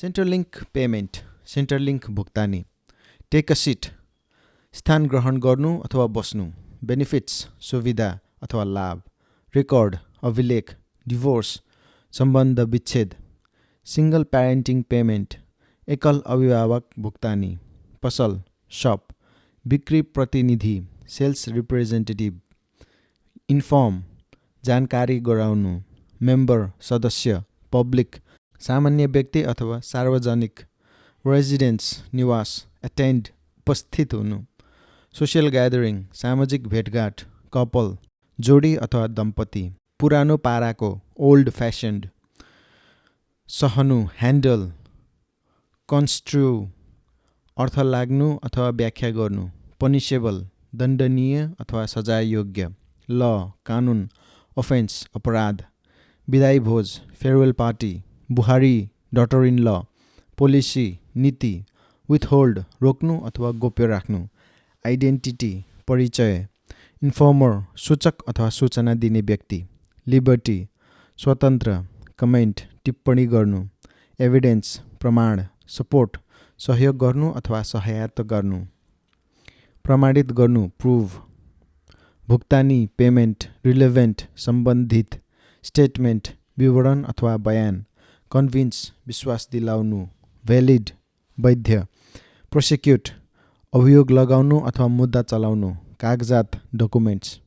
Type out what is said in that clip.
सेन्टरलिङ्क payment, सेन्टरलिङ्क भुक्तानी। Take a seat, स्थान ग्रहण गर्नु अथवा बस्नु। बेनिफिट्स, सुविधा अथवा लाभ। रेकर्ड, अभिलेख। डिभोर्स, सम्बन्ध विच्छेद। सिंगल प्यारेन्टिङ पेमेन्ट, एकल अभिभावक भुक्तानी। पसल, सप। बिक्री प्रतिनिधि, सेल्स रिप्रेजेन्टेटिभ। इन्फर्म, जानकारी गराउनु। मेम्बर, सदस्य। पब्लिक, सामान्य व्यक्ति अथवा सार्वजनिक। रेजिडेन्स, निवास। एटेन्ड, उपस्थित हुनु। सोसियल ग्यादरिङ, सामाजिक भेटघाट। कपल, जोडी अथवा दम्पति। पुरानो पाराको, ओल्ड फ्यासन्ड। सहनु, ह्यान्डल। कन्स्ट्रु, अर्थ लाग्नु अथवा व्याख्या गर्नु। पनिसेबल, दण्डनीय अथवा सजाययोग्य। ल, कानुन। अफेन्स, अपराध। विदाई भोज, फेयरवेल पार्टी। बुहारी, डटर इन ल। पोलिसी, नीति। विथहोल्ड, रोक्नु अथवा गोप्य राख्नु। आइडेन्टिटी, परिचय। इन्फर्मर, सूचक अथवा सूचना दिने व्यक्ति। लिबर्टी, स्वतन्त्र। कमेन्ट, टिप्पणी गर्नु। एभिडेन्स, प्रमाण। सपोर्ट, सहयोग गर्नु अथवा सहायता गर्नु। प्रमाणित गर्नु, प्रुभ। भुक्तानी, पेमेन्ट। रिलेभेन्ट, सम्बन्धित। स्टेटमेन्ट, विवरण अथवा बयान। कन्भिन्स, विश्वास दिलाउनु। भ्यालिड, वैध। प्रोसिक्युट, अभियोग लगाउनु अथवा मुद्दा चलाउनु। कागजात, डकुमेन्ट्स।